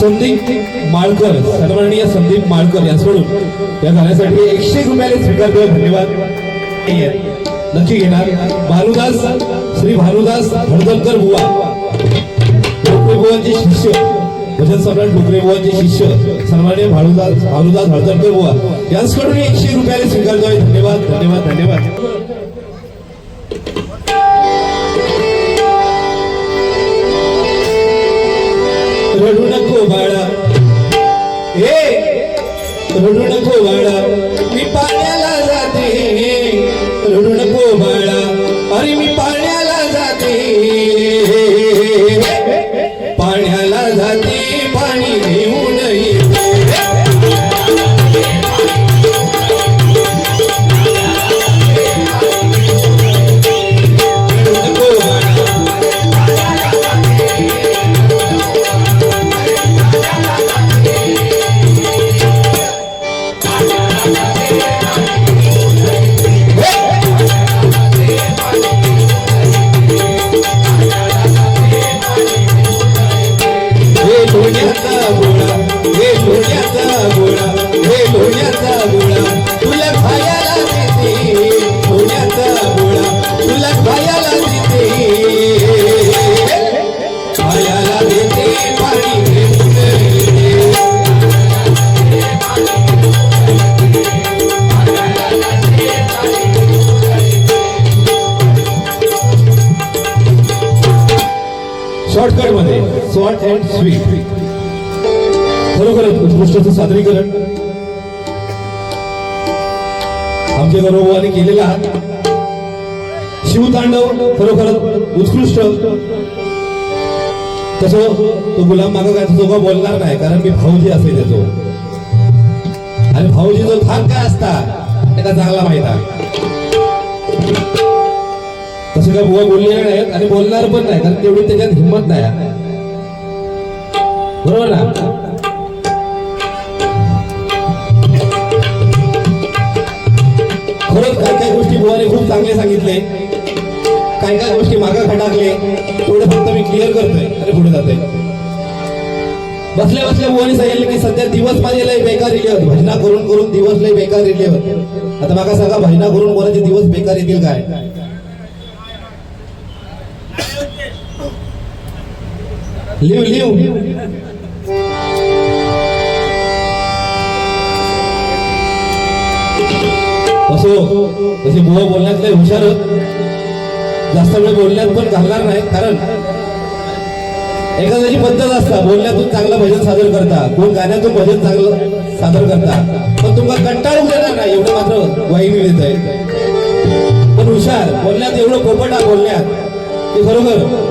संदीप माळकर, सन्माननीय संदीप माळकर यांच्याकडून या गाण्यासाठी 100 रुपयाने स्वीकारतोय. धन्यवाद. नक्की घेणार. भानुदास, श्री भानुदास भडदलकर बुवा, डोकरे बुवांचे शिष्य, भजन सम्राट डोकरे बुवांचे शिष्य सन्माननीय भानुदास भडदलकर बुवा यांच्याकडून 100 रुपयाने स्वीकारतोय. धन्यवाद धन्यवाद धन्यवाद. रडू नको बाळा, रडू नको बाळा, मी पाण्याला जाते. रडू नको बाळा, अरे मी पाण्याला जाते. पाण्याला जाते, पाणी घेऊन येते. शॉर्टकट मध्ये शॉर्ट अँड स्वीट खरोखरच उत्कृष्ट सादरीकरण आमच्या गौरवाने केलेला शिवतांडव खरोखरच उत्कृष्ट. तसं तो गुलाम मागा काय तो बोलणार नाही, कारण मी भाऊजी असे त्याचो, आणि भाऊजी जो थाट काय असता त्याला चांगला माहित आहे. तसे काय बुवा बोललेले नाहीत आणि बोलणार पण नाही, कारण तेवढी त्याच्यात हिंमत नाही. बरोबर ना? खरंच काय काय गोष्टी बुवाने खूप चांगले सांगितले, काय काय गोष्टी मागा खटाकले, तेवढे फक्त मी क्लिअर करतोय आणि पुढे जातोय. बसल्या बसल्या बुवाने सांगितले की सध्या दिवस माझे लय बेकार येले होते, भजना करून करून दिवस लय बेकार येले होते. आता मागा सांगा, भजना करून कोणाचे दिवस बेकार येतील काय? लिव लिव असो. तसे बुवा बोलण्यात लय हुशार, जास्त वेळ बोलण्यात पण घालणार नाही, कारण एखाद्याची पद्धत असता बोलण्यातून चांगलं भजन सादर करता, कोण गाण्यातून भजन चांगलं सादर करता, पण तुम्हाला कंटाळून देणार नाही एवढं मात्र ग्वाही मी देत आहे. पण हुशार बोलण्यात, एवढं पोपट आहे बोलण्यात की खरोखर.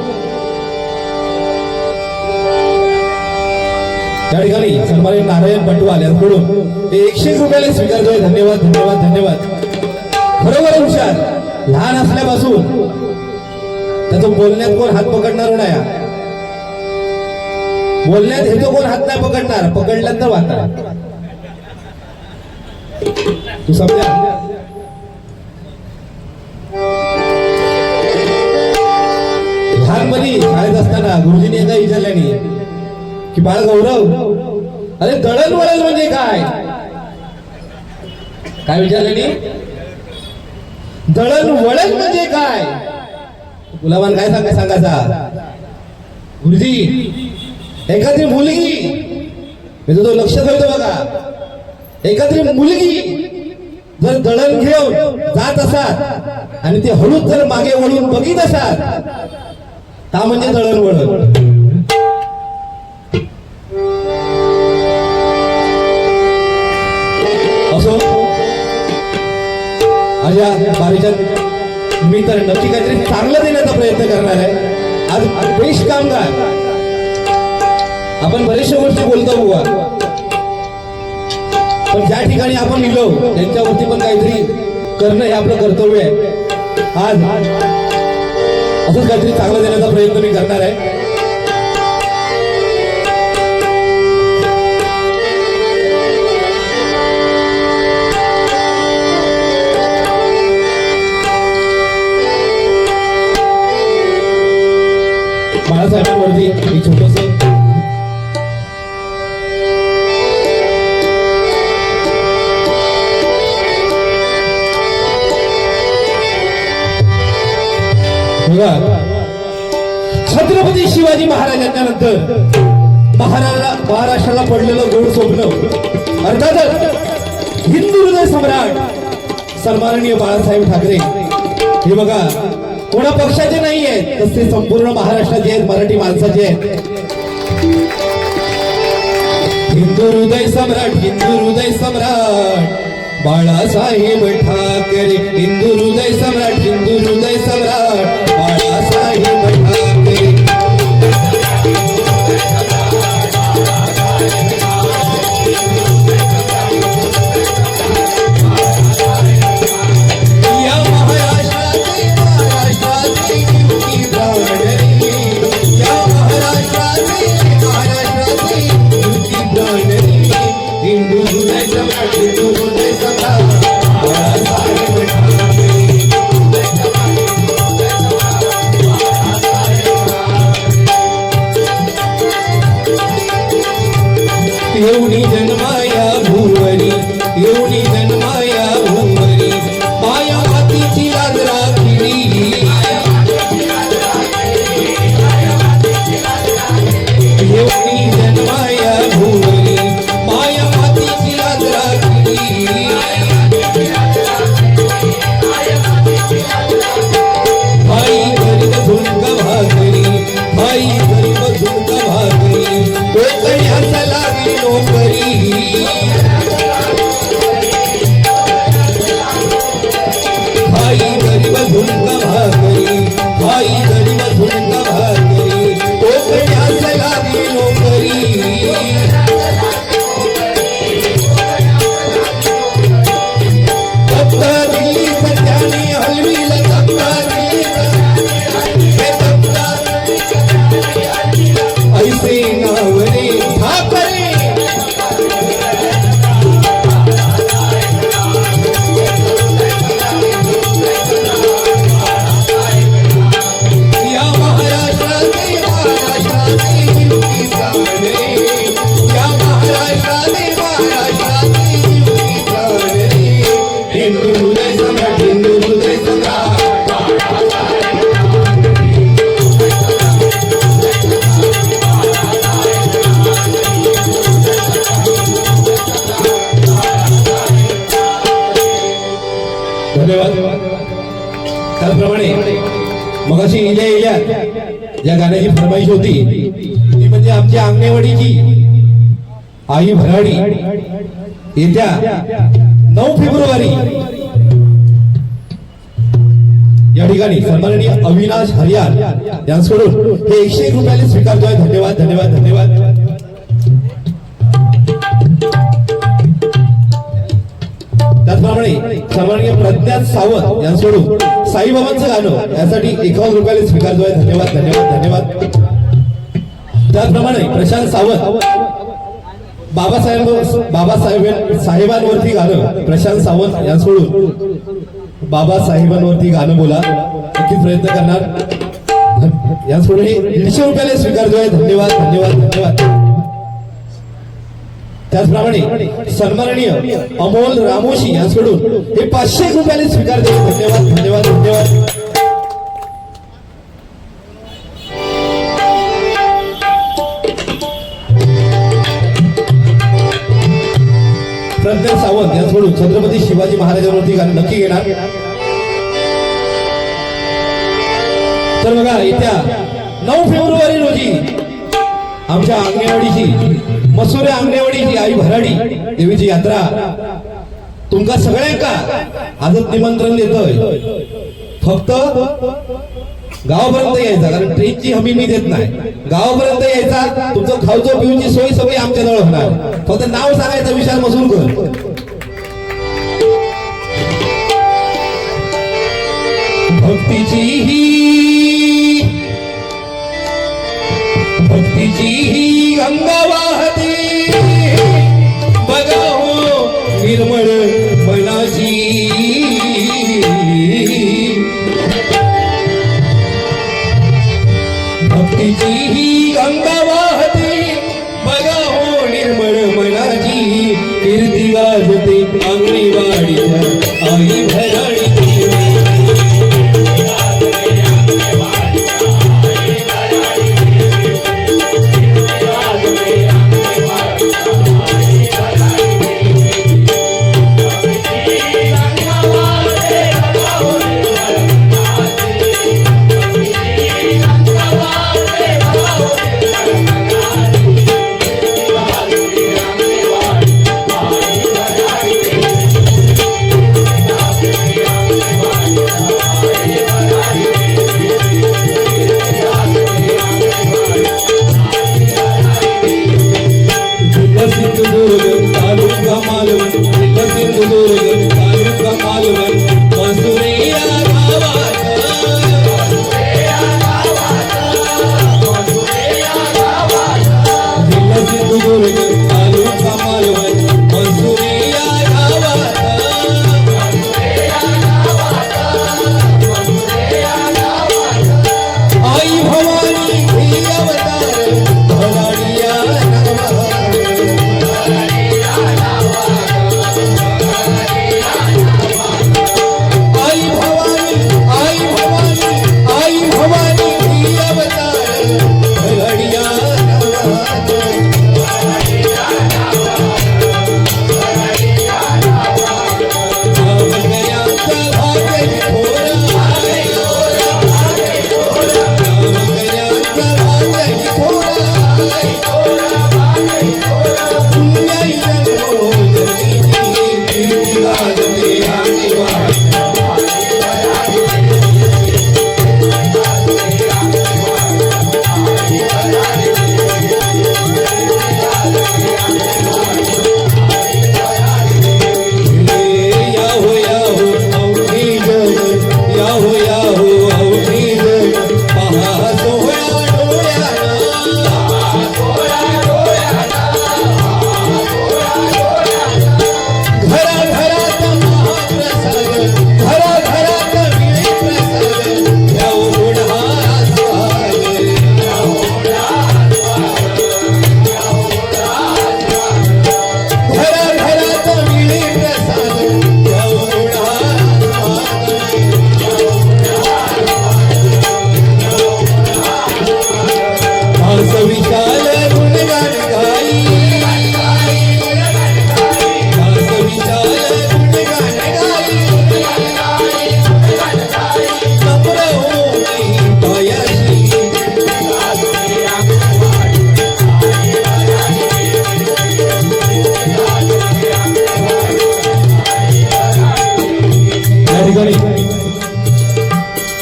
त्या ठिकाणी सन्माननीय नारायण पटवाल यांकडून 100 रुपयाला स्वीकारतोय. धन्यवाद धन्यवाद धन्यवाद. खरोखर हुशार, लहान असल्यापासून त्याचं बोलण्यात कोण हात पकडणार नाही. बोलण्यात हेतो कोण हात नाही पकडणार, पकडल्यानंतर वाहणार. तू समजा. लहानपणी शाळेत असताना गुरुजीने एकदा विचारल्याने की बाळ गौरव, अरे दळणवळण म्हणजे काय? काय विचारल्याने? दळणवळण म्हणजे काय? गुलाबान काय सांगायचा? गुरुजी, एखादी मुलगी, तो लक्ष ठेवतो बघा, एखादी मुलगी जर दळण घेऊन जात असतात आणि ते हळूच जर मागे वळून बघित असतात, ता म्हणजे दळणवळण. असो, माझ्या बारीच्या मी तर नक्की काहीतरी चांगलं देण्याचा प्रयत्न करणार आहे. आज देश कामगार आपण बरेचशा गोष्टी बोलतो बुवा, पण ज्या ठिकाणी आपण लिहिलो त्यांच्यावरती पण काहीतरी करणं हे आपलं कर्तव्य आहे. आज असंच काहीतरी चांगलं देण्याचा प्रयत्न मी करणार आहे. बाळासाहेबांवरती एक छोटस छत्रपती शिवाजी महाराजांच्या नंतर महाराष्ट्राला पडलेलं गोड स्वप्न अर्थातच हिंदू हृदय सम्राट सन्माननीय बाळासाहेब ठाकरे हे बघा कोणा पक्षाचे नाही आहेत, तर ते संपूर्ण महाराष्ट्राचे आहेत, मराठी माणसाचे आहेत. हिंदू हृदय सम्राट, हिंदू हृदय सम्राट बाळासाहेब ठाकरे, हिंदू हृदय सम्राट, हिंदू हृदय सम्राट बाळासाहेब ठाकरे. येऊनी जन्माया भुवरी, येऊनी जन्माया भुवरी, माया मातीची लाज राखिली. येऊनी जन्माया भुवरी, माया मातीची लाज राखिली. भाई गरीब झुंक भाकरी, भाई गरीब झुंक भाकरी, कोकण्याचा लागली नोकरी. भाई गरीब झुंक भाकरी, भाई गरीब झुंक भाकरी, कोकण्याचा लागली नोकरी. फक्त दिल्ली सत्याने हलविल, ऐसे नावरे ठाकरे. या महाराष्ट्राचे हिंदू प्राणे, या महाराष्ट्राचे हिंदू प्राणे. हिंदू हृदय सम्राट, हिंदू हृदय सम्राट धन्यवाद. त्याचप्रमाणे मगाशी इल्या या गाण्याची फरमाईश होती ती म्हणजे आमच्या अंगणेवाडीची आई भराडी. येत्या 9 फेब्रुवारी या ठिकाणी सन्माननीय अविनाश हरियाल यांच्याकडून हे 101 रुपयाने स्वीकारतोय. धन्यवाद धन्यवाद धन्यवाद. त्याचप्रमाणे सन्माननीय प्रज्ञात सावंत यांच्याकडून साईबाबांचं गाणं यासाठी 51 रुपयाने स्वीकारतोय. धन्यवाद धन्यवाद धन्यवाद. त्याचप्रमाणे प्रशांत सावंत साहेबांवरती गाणं, प्रशांत सावंत यांच्याकडून बाबासाहेबांवरती गाणं बोला नक्कीच प्रयत्न करणार. यांच्याकडून 150 रुपयाला स्वीकारतो आहे. धन्यवाद धन्यवाद धन्यवाद. त्याचप्रमाणे सन्माननीय अमोल रामोशी यांच्याकडून हे 500 रुपयाला स्वीकारतो. धन्यवाद धन्यवाद धन्यवाद. प्रज्ञा सावंत यांच्याकडून छत्रपती शिवाजी महाराजांवरती गाणं नक्की घेणार. तर बघा, येत्या 9 फेब्रुवारी रोजी आमच्या आंगणेवाडीची, मसुरे आंगणेवाडीची आई भराडी देवीची यात्रा तुमका सगळ्यांका आजच निमंत्रण देतोय. फक्त गावापर्यंत यायचा, कारण ट्रेनची हमी मी देत नाही. गावापर्यंत यायचा, तुमचं खाऊचं पिऊची सोय सगळी आमच्याजवळ होणार. फक्त नाव सांगायचं, विशाल मसूरकर. भक्तीची ही गंगा वाहते बघा हो निर्मळ मनाची. भक्तीची ही गंगा वाहते बघा हो निर्मळ मनाची. कीर्ती गाजते आंगणेवाडीच्या आई भराडी.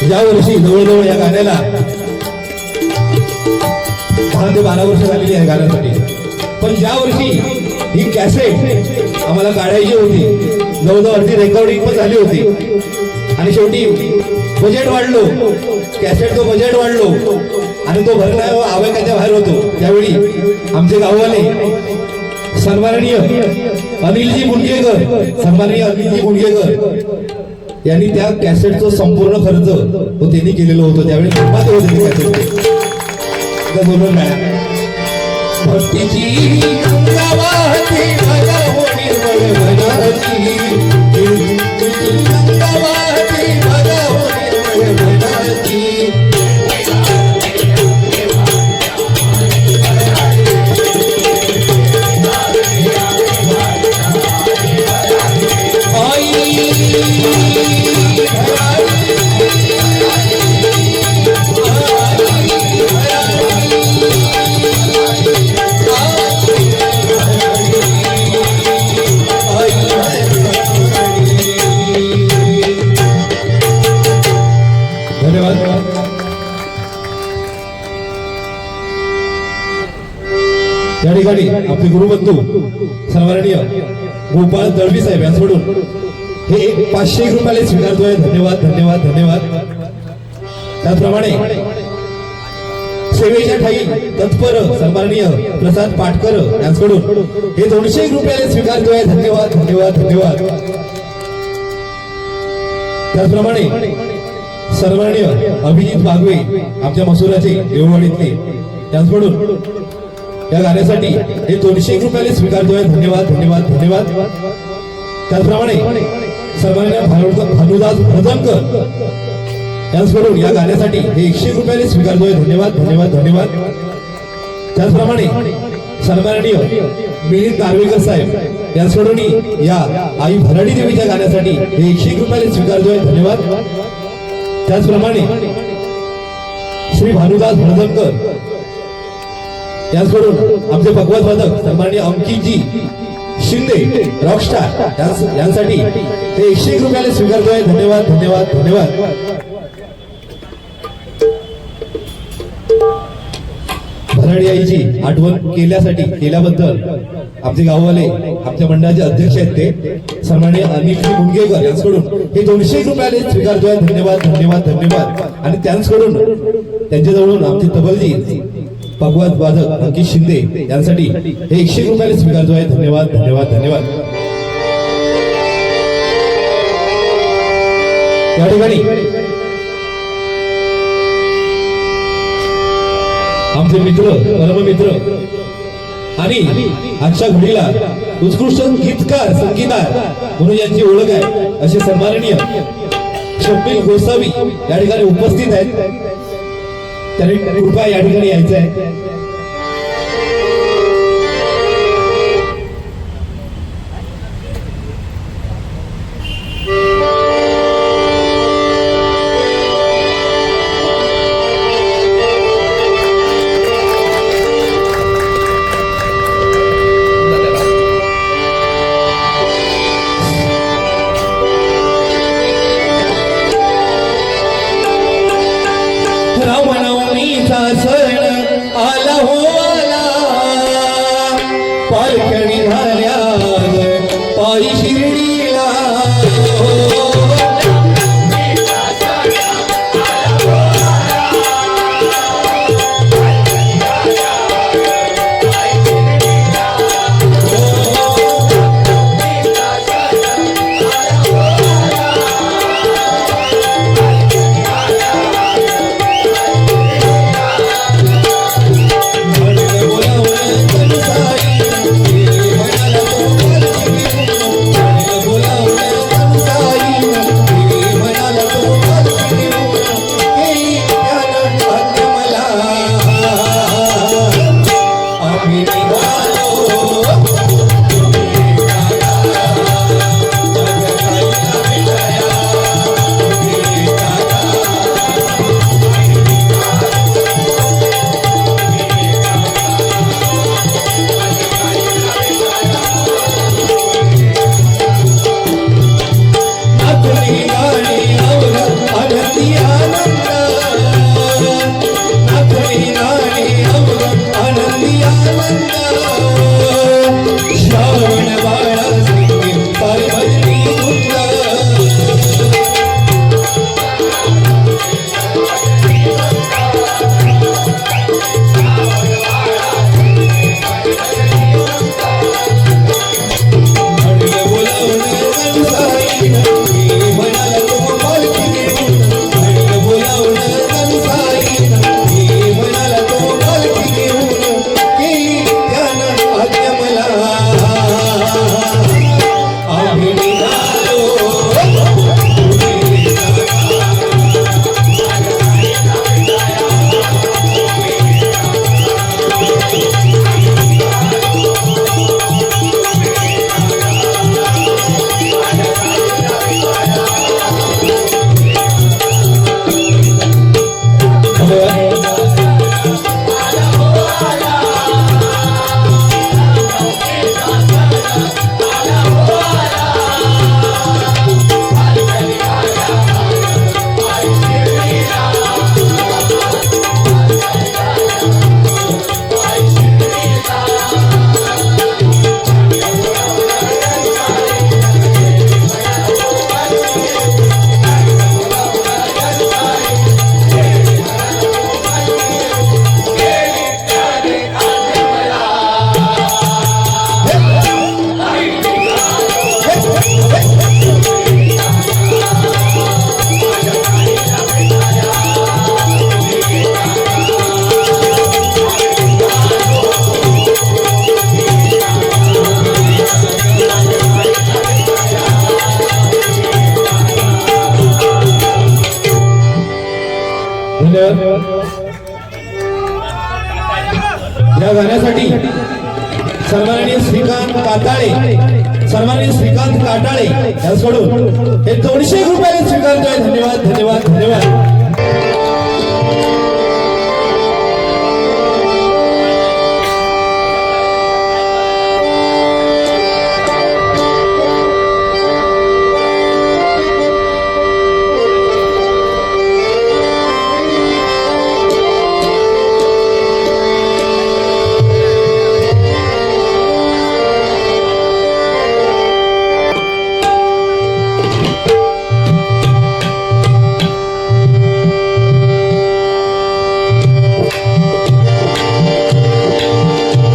या वर्षी जवळजवळ या गाण्याला 10 ते 12 वर्ष झालेली आहे गाण्यासाठी. पण ज्या वर्षी ही कॅसेट आम्हाला काढायची होती, जवळजवळ अर्धी रेकॉर्डिंग पण झाली होती आणि शेवटी बजेट वाढलो, कॅसेटचं बजेट वाढलो आणि तो भरणा आवेगाच्या बाहेर होतो त्यावेळी आमचे गाववाले सन्माननीय अनिलजी मुंडगेकर यांनी त्या कॅसेटचं संपूर्ण खर्च तो त्यांनी केलेलं होतं त्यावेळी निर्माते होते ते कॅसेट बोलून नाही भक्तीची गंगावाहती मला होणी वळवणाची गंगावाहती मला होणी वळवणाची या ठिकाणी आपले गुरुबंधू सन्माननीय गोपाळ दळवी साहेब यांच्याकडून हे 500 रुपयाले स्वीकारतोय. धन्यवाद धन्यवाद धन्यवाद. त्याचप्रमाणे सेवेच्या ठाई तत्पर सन्माननीय प्रसाद पाटकर यांच्याकडून हे 200 रुपयाले स्वीकारतोय. धन्यवाद धन्यवाद धन्यवाद. त्याचप्रमाणे सन्माननीय अभिजित बागवे आमच्या मसुराचे देववाडीतले त्यांच्याकडून या गाण्यासाठी हे 200 रुपयाले स्वीकारतोय. धन्यवाद धन्यवाद धन्यवाद. त्याचप्रमाणे सन्माननीय भानुदास भजनकर यांच्याकडून या गाण्यासाठी हे 100 रुपयाले स्वीकारतोय. धन्यवाद धन्यवाद धन्यवाद. त्याचप्रमाणे सन्माननीय मिलिंद नार्वेकर साहेब यांच्याकडून या आई भराडी देवीच्या गाण्यासाठी हे 100 रुपयाले स्वीकारतोय. धन्यवाद. त्याचप्रमाणे श्री भानुदास भजनकर यांच्याकडून आमचे भगवत वादक सन्माननीय अंकितजी शिंदे रॉकस्टार यांसाठी ते 101 रुपयाले स्वीकारतोय. धन्यवाद धन्यवाद धन्यवाद. भराडी आईची आठवण केल्याबद्दल आमचे गाववाले आमच्या मंडळाचे अध्यक्ष आहेत ते सन्माननीय अनिलजी मुंडगेकर यांच्याकडून हे 200 रुपयाले स्वीकारतोय. धन्यवाद धन्यवाद धन्यवाद. आणि त्यांच्याजवळून आमचे तबलजी भगवत वादक अंकित शिंदे यांसाठी हे 100 रुपयाले स्वीकारतोय. धन्यवाद धन्यवाद धन्यवाद. या ठिकाणी आमचे मित्र परममित्र आणि आजच्या घडीला उत्कृष्ट गीतकार संगीतकार म्हणून यांची ओळख आहे असे सन्माननीय शब्बीर गोसावी या ठिकाणी उपस्थित आहेत. त्यांनी कृपया या ठिकाणी यायचं आहे. रामनवमीचा सण आला या गाण्यासाठी सन्माननीय श्रीकांत काटाळे यांच्याकडून हे 200 रुपये स्वीकारतोय. धन्यवाद धन्यवाद धन्यवाद.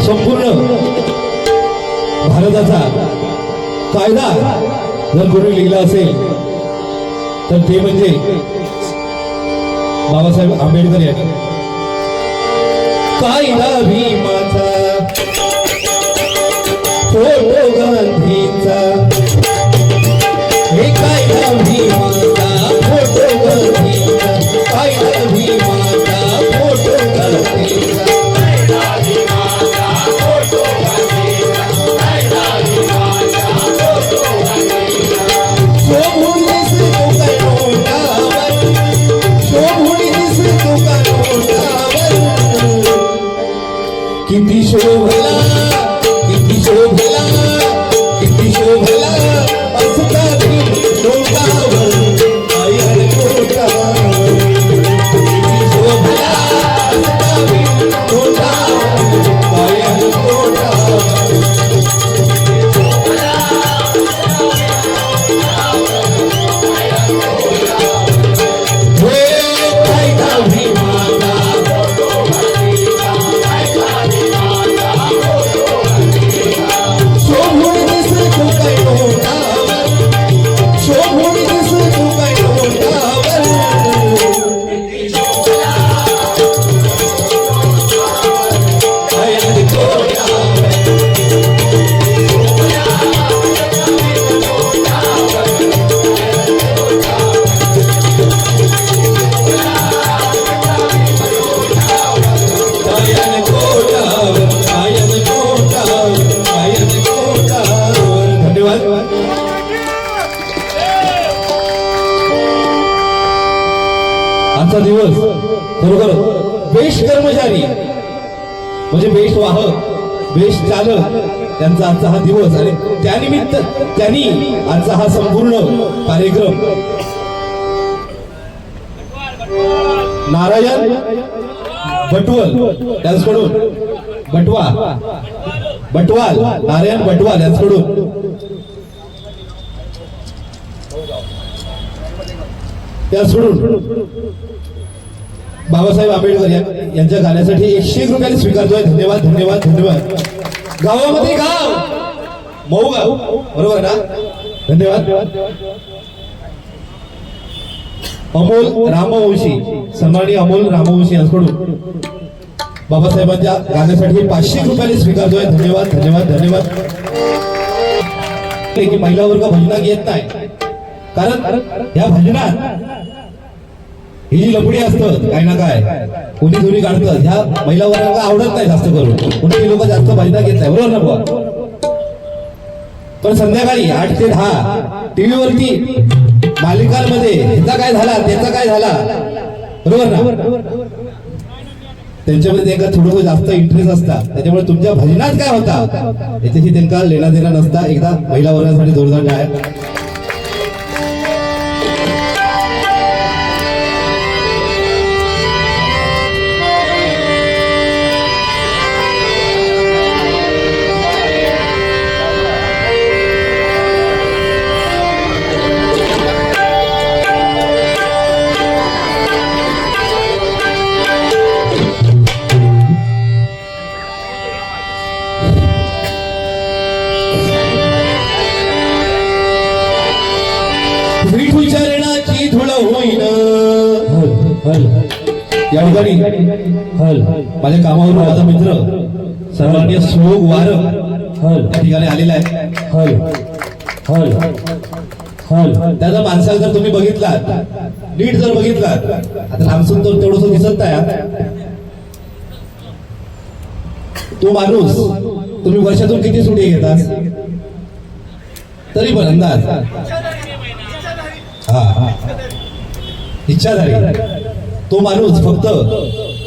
संपूर्ण भारताचा कायदा जर कोणी लिहिला असेल तर ते म्हणजे बाबासाहेब आंबेडकर यांनी. कायदा भीमाचा फोटो गांधींचा, हे कायदा भीमाचा फोटो गांधींचा, कायदा भीमाचा फोटो गांधींचा. किती शोभला किती शोभला किती शोभला असता लोकावर आयर कोटावर. किती शोभला असता लोकावर आयर कोटावर. कायदा भीमाचा आजचा दिवस खरोखर बेस्ट कर्मचारी म्हणजे बेस्ट वाहक बेस्ट चालक त्यांचा आजचा हा दिवस आणि त्यानिमित्त त्यांनी आजचा हा संपूर्ण कार्यक्रम नारायण बटवल यांच्याकडून बटवाल नारायण बटवाल यांच्याकडून त्या सोडून बाबासाहेब आंबेडकर यांच्या गाण्यासाठी 101 रुपये स्वीकारतोय. धन्यवाद धन्यवाद धन्यवाद. गावामध्ये गाव मऊ गाव बरोबर ना. धन्यवाद. अमोल रामवंशी सन्माननीय अमोल रामवंशी यांच्याकडून बाबासाहेबांच्या गाण्यासाठी 500 रुपये स्वीकारतोय. धन्यवाद धन्यवाद धन्यवाद. की महिला वर्ग भजनात येत नाही कारण या भजनात ही जी लपडी असतं काय ना काय कोणी दोन्ही काढतं ह्या महिला वर्गाला आवडत नाही जास्त करून. कोणती लोक जास्त भजनात घेत नाही बरोबर ना बुवा. पण संध्याकाळी 8 ते 10 टीव्हीवरती मालिकांमध्ये ह्याचा काय झाला त्याचा काय झाला बरोबर ना. त्यांच्यामध्ये त्यांना थोडं जास्त इंटरेस्ट असतात त्याच्यामुळे तुमच्या भजनात काय होता याच्याशी त्यांना लेणा देणा नसता. एकदा महिला वर्गासाठी जोरदार टाळ्या. विठुचरणाची धुळ होईन या ठिकाणी माझ्या कामावरून माझा मित्र सर्वांनी सोग वार त्या ठिकाणी आलेला आहे. त्याचा माणसाला जर तुम्ही बघितलात नीट जर बघितलात आता लांबसून तर तेवढंसं दिसत नाही तो माणूस तुम्ही वर्षातून किती सुट्टी घेता तरी पण अंदाज हा इच्छाधारी तो माणूस फक्त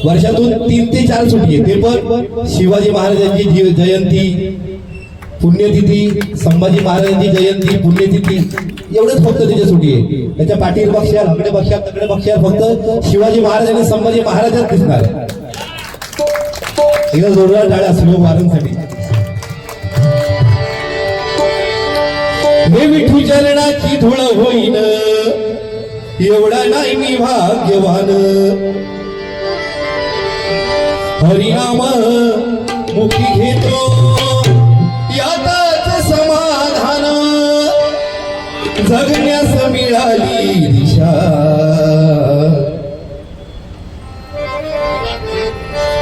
वर्षातून 3 ते 4 सुट्टी घेते पण शिवाजी महाराजांची जयंती पुण्यतिथी संभाजी महाराजांची जयंती पुण्यतिथी एवढंच फक्त त्याची सुट्टी आहे त्याच्या पाठीवर बक्षाल हकडे बक्षाल तकडे बक्षाल फक्त शिवाजी महाराज आणि संभाजी महाराजच दिसणार एकदा जोरदार टाळ्या सुयोग महाराजांसाठी हे विठू चरणाची धूळ होईन एवढा नाही मी भाग्यवान हरिनाम मुखी घेतो यातच समाधान जगण्यास मिळाली दिशा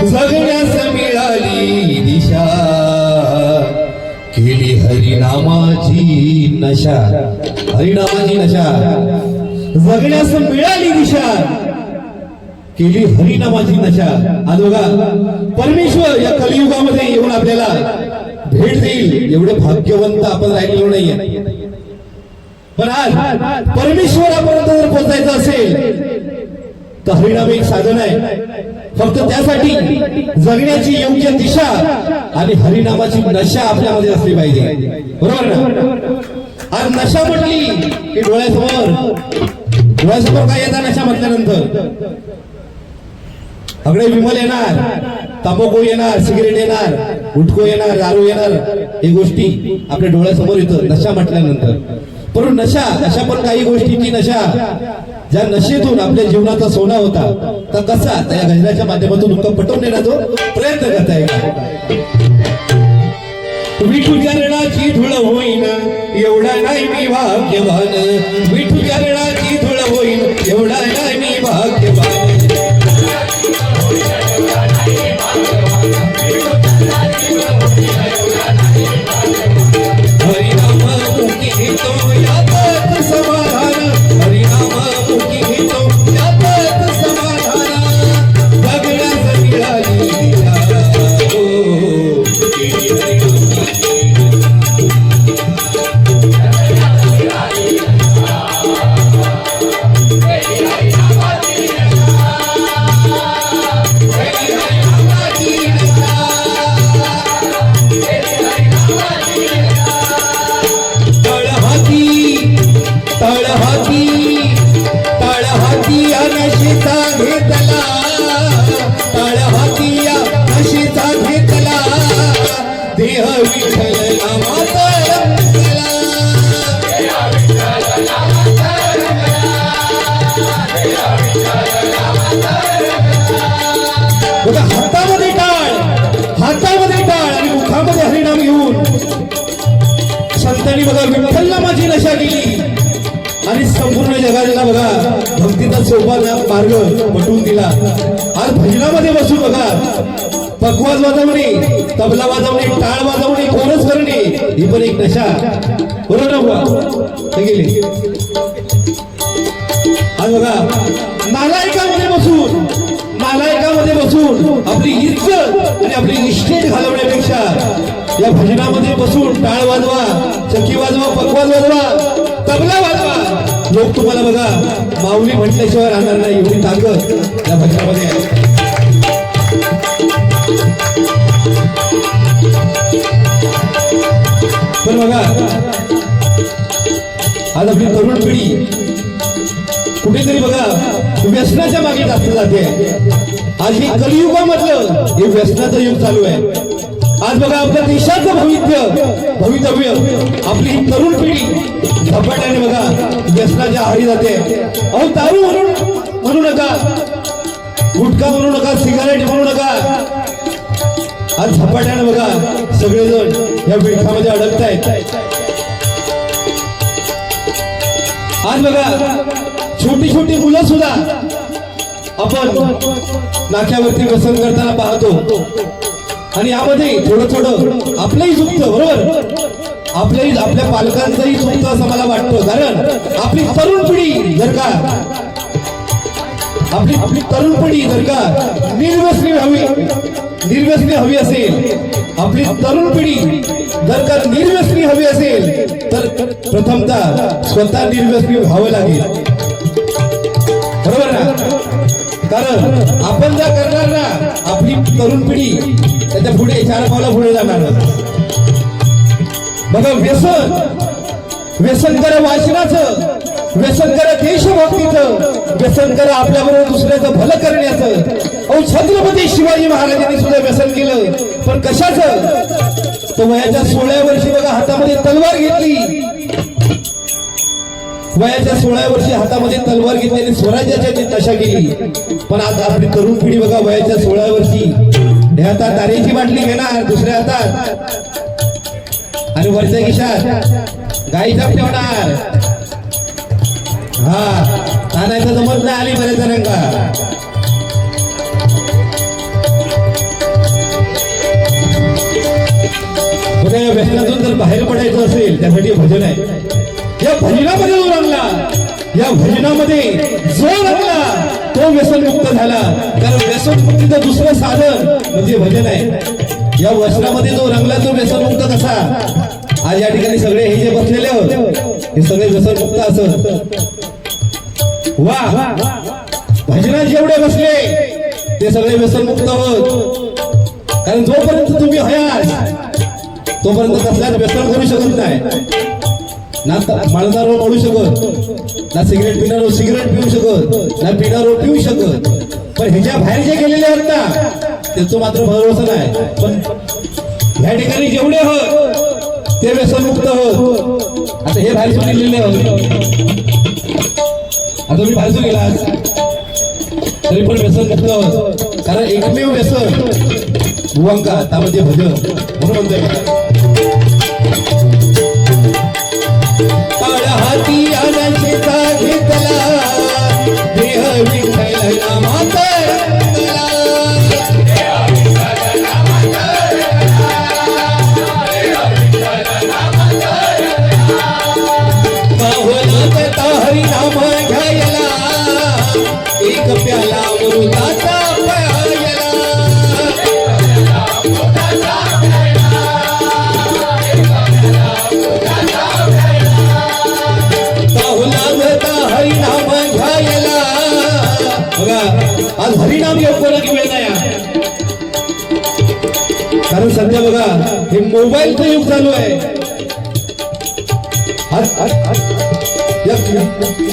जगण्यास मिळाली दिशा केली हरिनामाची नशा हरिनामाची नशा जगण्यास मिळाली दिशा केली हरिनामाची नशा आज बघा परमेश्वर या कलियुगामध्ये येऊन आपल्याला भेट देईल एवढे भाग्यवंत आपण राहिलेलो नाहीये पण आज परमेश्वरापर्यंत जर पोहोचायचं असेल तर हरिनाम एक साधन आहे फक्त त्यासाठी जगण्याची योग्य दिशा आणि हरिनामाची नशा आपल्यामध्ये असली पाहिजे बरोबर ना आज नशा म्हटली की डोळ्यासमोर काय येतात नशा म्हटल्यानंतर अगळे विमल येणार तंबाखू येणार सिगरेट येणार गुटखो येणार दारू येणार हे गोष्टी आपल्या डोळ्यासमोर येतं नशा म्हटल्यानंतर परंतु नशा अशा पण काही गोष्टींची नशा ज्या नशेतून आपल्या जीवनाचा सोना होता तर कसा त्या गजराच्या माध्यमातून दुःख पटवून देण्याचा प्रयत्न करताय विठूच्या रणाची धूळ होईन एवढा नाही मी भाग्यवान विठूच्या रणाची धूळ होईन एवढा नाही मी भाग्यवान हरिनाम मुखी घेतो यातच समाधान हरिनाम मुखी घेतो यातच समाधान जगण्यास मिळाली हातामध्ये टाळ आणि मुखामध्ये हरिनाम घेऊन संतांनी बघा विठ्ठल नामाची नशा केली आणि संपूर्ण जगाला बघा भक्तीचा सोपा मार्ग पटवून दिला आज भजनामध्ये बसून बघा पखवाज वाजवणे तबला वाजवणे टाळ वाजवणे कोरस करणे ही पण एक नशा बरोबर गेली आज बघा नालायकामध्ये बसून आपली इज्जत आणि आपली इस्टेट घालवण्यापेक्षा या भजनामध्ये बसून टाळ वाजवा चक्की वाजवा पखवाज वाजवा तबला वाजवा लोक तुम्हाला बघा माऊली म्हटल्याशिवाय राहणार नाही एवढी ताकद या भजनामध्ये आहे पण बघा आज आपली तरुण पिढी कुठेतरी बघा व्यसनाच्या मागे जास्त जाते आज हे कलियुगामधलं हे व्यसनाचं युग चालू आहे आज बघा आपल्या देशाचं भवितव्य आपली ही तरुण पिढी झपाट्याने बघा व्यसनाच्या आहारी जाते अहो दारू म्हणू नका गुटखा म्हणू नका सिगारेट म्हणू नका आज झपाट्याने बघा सगळेजण या विळखामध्ये अडकतायत आज बघा छोटी मुलं सुद्धा आपण नाक्यावरती व्यसन करताना पाहतो आणि यामध्ये थोडं आपलंही चुकतं बरोबर आपल्या पालकांचंही चुकतं असं मला वाटतं कारण आपली तरुण पिढी जर का आपली तरुण पिढी जर का निर्व्यसनी व्हावी निर्व्यसनी हवी असेल, आपली तरुण पिढी जर का निर्व्यसनी हवी असेल तर प्रथमतः स्वतः निर्व्यसनी व्हावं लागेल, बरोबर ना? कारण आपण जर करणार ना, आपली तरुण पिढी त्याच्या पुढे 4 पावलं पुढे जाणार. बघा, व्यसन करा वाचनाचं, व्यसन करा देशभक्तीचं, व्यसन करा आपल्याबरोबर दुसऱ्याचं भलं करण्याचं. अहो, छत्रपती शिवाजी महाराजांनी सुद्धा व्यसन केलं, पण कशाचं? तो वयाच्या 16व्या वर्षी बघा हातामध्ये तलवार घेतली, वयाच्या 16व्या वर्षी हातामध्ये तलवार घेतली आणि स्वराज्याची नशा केली. पण आज आपली तरुण पिढी बघा, वयाच्या 16व्या वर्षी हे हातात दारेची बाटली घेणार, दुसऱ्या हातात आणि वरच्या खिशात गाईचा ठेवणार. हा, आणायचं जमत नाही आली बऱ्याच जणांना. व्यसनातून जर बाहेर पडायचं असेल त्यासाठी भजन आहे. या भजनामध्ये जो रंगला, या भजनामध्ये जो रंगला तो व्यसनमुक्त झाला. कारण व्यसनमुक्तीचं दुसरं साधन म्हणजे भजन आहे. या वस्त्रामध्ये जो रंगला तो व्यसनमुक्त कसा? आज या ठिकाणी सगळे हे जे बसलेले होते हे सगळे व्यसनमुक्त असत. वा, भजनात जेवढे बसले ते सगळे व्यसनमुक्त होत. कारण जोपर्यंत तुम्ही हयात तोपर्यंत कसल्याच व्यसन करू शकत नाही. ना माळणारो पडू शकत, ना सिगरेट पिणारो सिगरेट पिऊ शकत, ना पिणारो पिऊ शकत. पण ह्याच्या बाहेर जे गेलेले आहेत ना त्याचं मात्र भरोसा नाही. पण ह्या ठिकाणी जेवढे होत ते व्यसनमुक्त होत. आता हे बाहेर गेलेले होत, आता मी बाजू गेला तरी पण व्यसनमुक्त होत. कारण एकमेव व्यसन भुवंका त्यामध्ये भजन. म्हणून म्हणतोय हाती आणायचा घेतला देह विठ्ठला माता हरिनाम घ्यायला एक प्याला अमृताचा प्यायला. हरिनाम घ्यायला बघा, आज हरिनाम घेऊ कोणाची वेळ नाही. कारण सध्या बघा हे मोबाईलचं युग चालू आहे.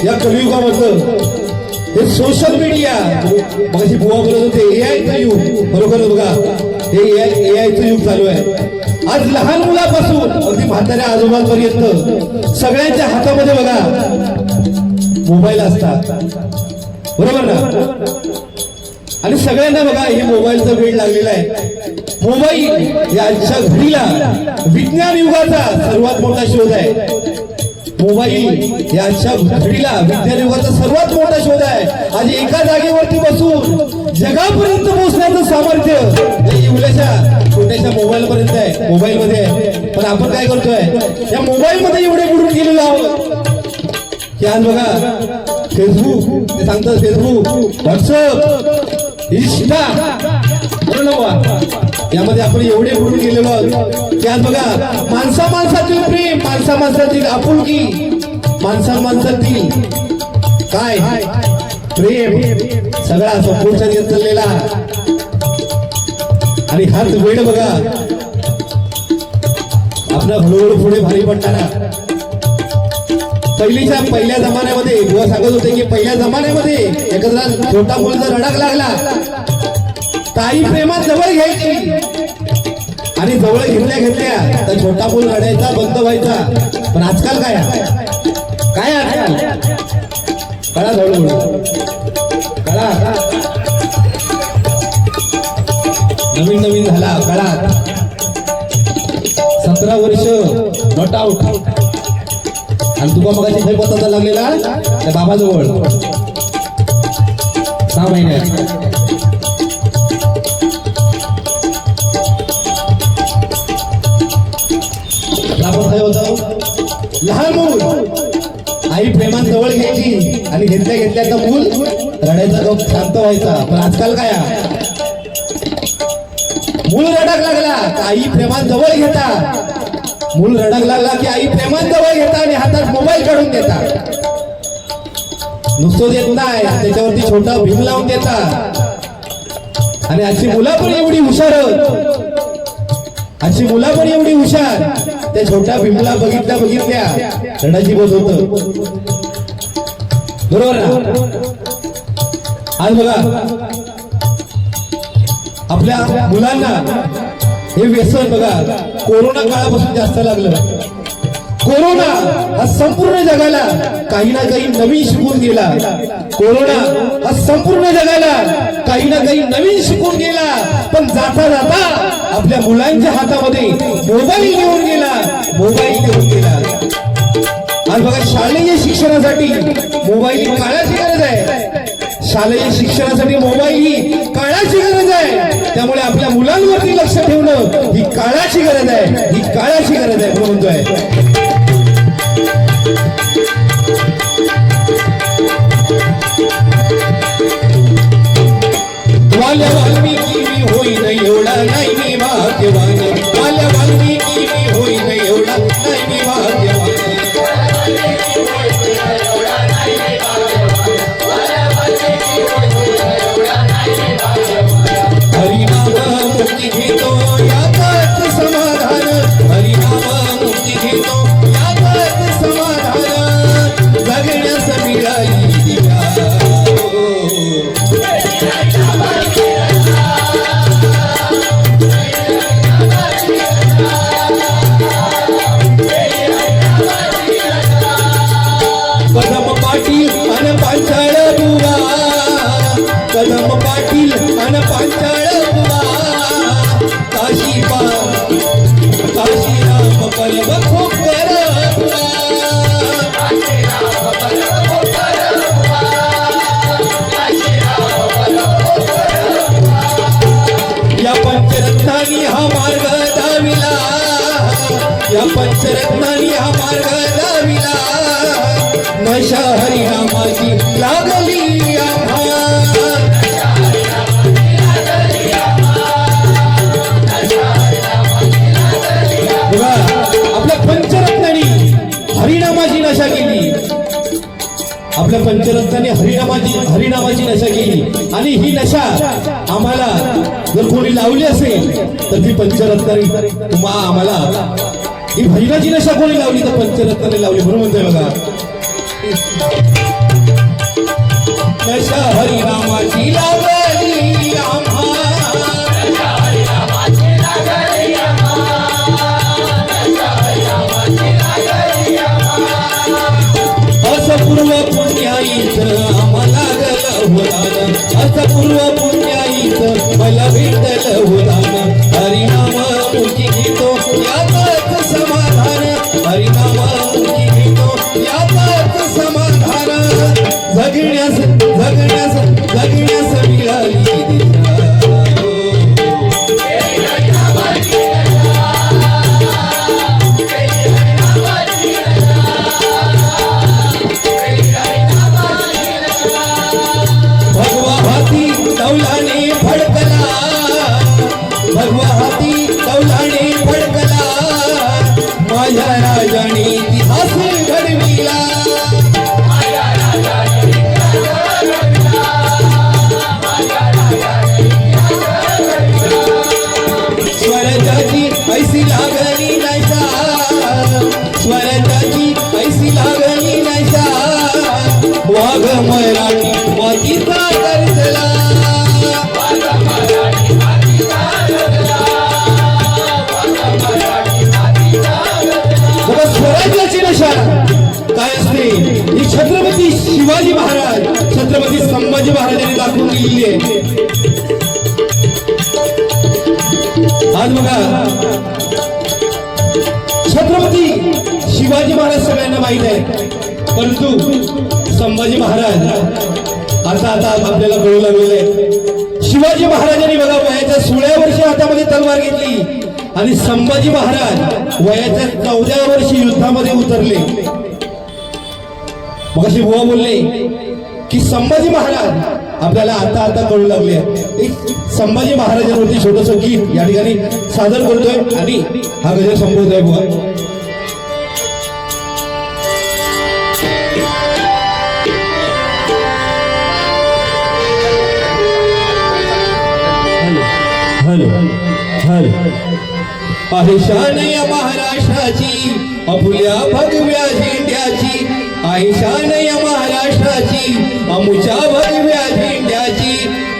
या कलियुगामधलं हे सोशल मीडिया, मगाशी बुवा बोलत होते एआयचं युग. बरोबर बघा, हे एआयचं युग चालू आहे. आज लहान मुलापासून अगदी म्हाताऱ्या आजोबांपर्यंत सगळ्यांच्या हातामध्ये बघा मोबाईल असतात, बरोबर ना? आणि सगळ्यांना बघा हे मोबाईलचा वेळ लागलेला आहे. मोबाईल या आजच्या घडीला विज्ञान युगाचा सर्वात मोठा शोध आहे. मोबाईल या आजच्या घडीला विज्ञान युगाचा सर्वात मोठा शोध आहे. आज एका जागेवरती बसून जगापर्यंत पोहोचण्याचं सामर्थ्य एवढ्याशा छोट्याशा मोबाईल पर्यंत आहे, मोबाईल मध्ये आहे. पण आपण काय करतोय, या मोबाईल मध्ये एवढे बुडून गेलेलो आहोत की आज बघा फेसबुक, ते सांगतात फेसबुक, व्हॉट्सअप, इंस्टा, यामध्ये आपण एवढे बुडून गेलेलो आहोत की आज बघा माणसातील प्रेम, माणसातील आपुलकी, माणसातील काय प्रेम सगळा संपुष्टात येत चाललेला. आणि हाच वेळ बघा आपला हळूहळू पुढे भारी पडताना. पहिल्या जमान्यामध्ये बुवा सांगत होते की पहिल्या जमान्यामध्ये एखादा छोटा मुल जर रडाक लागला ताई प्रेमात जवळ घ्यायची आणि जवळ घेतल्या तर छोटा मुल रडायचा बंद व्हायचा. पण आजकाल काय आजकाल कळा हळूहळू कळा नवीन झाला कळा. 17 वर्ष नॉट आउट आणि तुका मगाशी काही पत्ता लागलेला त्या बाबाजवळ 6 महिन्यात. आपण काय होतं, लहान मूल आई प्रेमान जवळ घ्यायची आणि घेतल्या तर मूल रडायचा, शांत व्हायचा. पण आजकाल काय मूल रडाक लागला की आई प्रेमात जवळ घेता, मूल रडाक लागला की आई प्रेमात जवळ घेता आणि हातात मोबाईल काढून देता. नुसतं देत नाही, त्याच्यावरती छोटा भीम लावून देता. आणि आजची मुलं पण एवढी हुशार, आजची मुलं पण एवढी हुशार, त्या छोट्या भीमला बघितल्या रडाची बोध होत. बरोबर ना? आज बघा आपल्या मुलांना हे व्यसन बघा कोरोना काळापासून जास्त लागलं. कोरोना हा संपूर्ण जगाला काही ना काही नवीन शिकून गेला. कोरोना हा संपूर्ण जगाला काही ना काही नवीन शिकून गेला. पण जाता जाता आपल्या मुलांच्या हातामध्ये मोबाईल घेऊन गेला, मोबाईल घेऊन गेला. आज बघा शालेय शिक्षणासाठी मोबाईल ही काळाची गरज आहे. शालेय शिक्षणासाठी मोबाईल ही काळाची गरज आहे. त्यामुळे आपल्या मुलांवरती लक्ष ठेवणं ही काळाची गरज आहे, ही काळाची गरज आहे म्हणून म्हणतोय. वाल्या वाल्मिकी मी होईन एवढा नाही मी भाग्यवान, वाल्या वाल्मिकी मी होईन एवढा नाही मी भाग्यवान. हरिनाम मुक्ती घेतो यातच समाधान, हरिनाम मुक्ती घेतो यातच समाधान. जगण्यास मिळाली दिशा, कदम पाटील अन पांचाळ बुवा, कदम पाटील अन पांचाळ बुवा. काशीराम कलम खूप कर बुवा, या पंचरत्नांनी हा मार्ग दाविला, या पंचरत्नांनी हा मार्ग दाविला. नशा हरिनामाची लागली आम्हा, आपल्या पंचरत्नांनी हरिनामाची नशा केली, आपल्या पंचरत्नांनी हरिनामाची नशा केली. आणि ही नशा आम्हाला जर कोणी लावली असेल तर ती पंचरत्नांनी आम्हाला ही भजनाची नशा कोणी लावली तर पंचरत्नांनी लावली म्हणून म्हणतोय बघा. नशा हरिनामाची लागली आम्हा, असं पूर्व पुण्याईचं आम्हाला लागलं होतान, असं पूर्व पुण्याईचं मला भेटलं होतान. हरिनाम मुक्ती घेतो यातच समाधान, हरिनाम मुक्ती घेतो यातच समाधान. जगण्यास जगण्यास जगण्यास मिळाली दिशा. भगवा हाती कौलाने फडकला, भगवा हाती कौलाने फडकला. माझ्या राजाने इतिहास घडविला, स्वराज्याची ऐसी लागली नशा, स्वराज्याची ऐसी लागली नशा. वाघ मराठी मातीचा गरजला, स्वराज्याची नशा काय असते ही छत्रपती शिवाजी महाराज, छत्रपती संभाजी महाराजांनी दाखवून दिलेली आहे. आज बघा छत्रपती शिवाजी महाराज सगळ्यांना माहित आहे, परंतु संभाजी महाराज आता आपल्याला कळू लागलेले. शिवाजी महाराजांनी बघा वयाच्या 16 वर्षी हातामध्ये तलवार घेतली आणि संभाजी महाराज वयाच्या 14 वर्षी युद्धामध्ये उतरले. मग अशी बुवा बोलले की संभाजी महाराज आपल्याला आता आता कळू लागले आहे. एक संभाजी महाराजांवरती छोटंसं गीत या ठिकाणी सादर करतोय आणि हा गजर संपवतोय बुवा. हॅलो हॅलो आहे शान या महाराष्ट्राची अफुल्या भगव्या झेंड्याची, आहे शान या महाराष्ट्राची अमुच्या भगव्या झेंड्याची,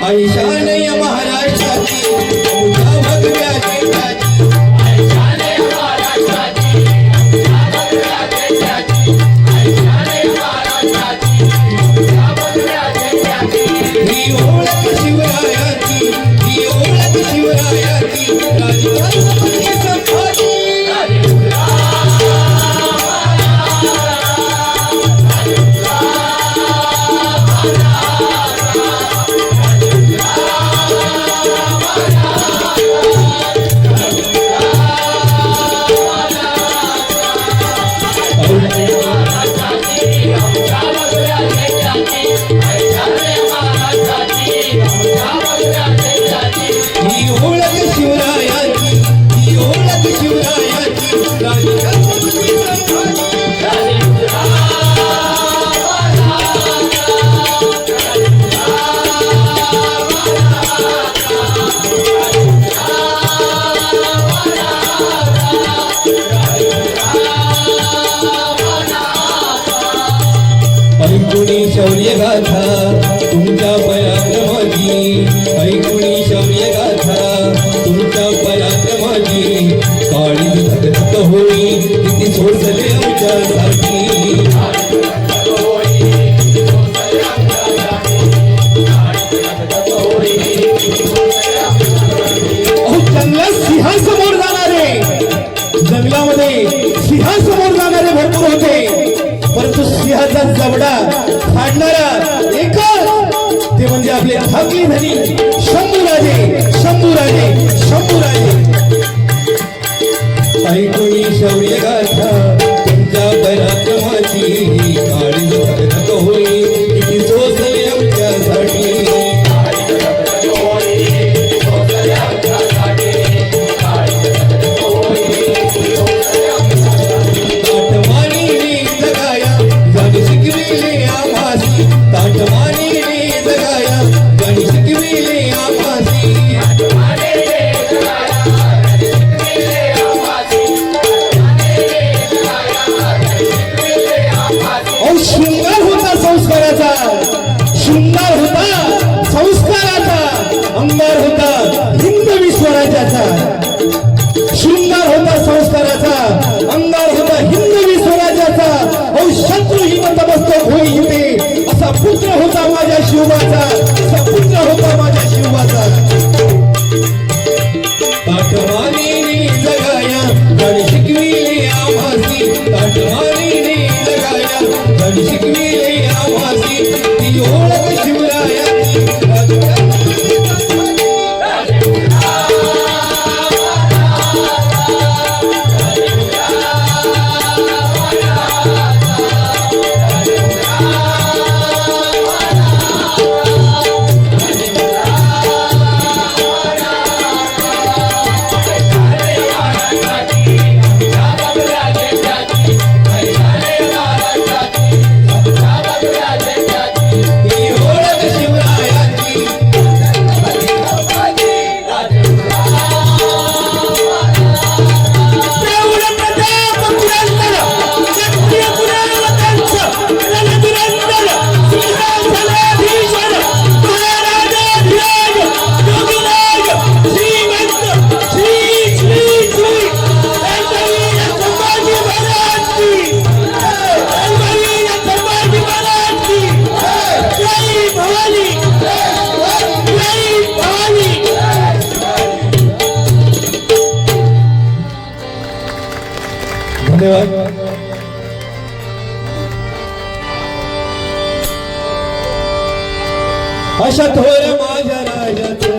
आहे शान या महाराष्ट्राची अमुच्या भगव्या झेंड्याची, आहे शान या महाराष्ट्राची अमुच्या भगव्या झेंड्याची, आहे शान या महाराष्ट्राची अमुच्या भगव्या झेंड्याची. ही ओळख शिवरायाची, ही ओळख शिवरायाची, राजकारणाची संभाजी ऐकुणी शौर्य गाथा तुमच्या पराक्रमाची, ऐकुणी शौर्य गाथा तुमच्या पराक्रमाची, काळी धगधग होई किती सोसले आमच्यासाठी. जंगलात सिंहासमोर जाणारे, जंगलामध्ये सिंहासमोर जाणारे भरपूर होते, परंतु सिंहाचा जबडा फाडणारा एकच ते म्हणजे आपले धाकली धनी शंभूराजे, शंभूराजे, शंभूराजे. ऐकुणी शौर्य गाथा तुमच्या पराक्रमाची, काळी धगधग होई किती सोसले आमच्यासाठी. शृंगार होता संस्काराचा, शृंगार होता संस्काराचा, अंगार होता हिंदवी स्वराज्याचा. शृंगार होता संस्काराचा, अंगार होता हिंदवी स्वराज्याचा. औ शत्रू ही नतमस्तक होई इथे, असा पुत्र होता माझ्या शिवबाचा, असा पुत्र होता माझ्या शिवबाचा. ताटमानीने जगाया गण शिकविले आम्हासी, ताटमानीने जगाया गण शिकविले आम्हासी. ती ओळख शिवरायाची, धन्यवाद. अशा थोर माझ्या राजाचं,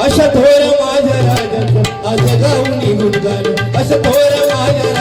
अशा थोर माझ्या राजाचं आज गाऊन गुणगान, अशा थोर माझ्या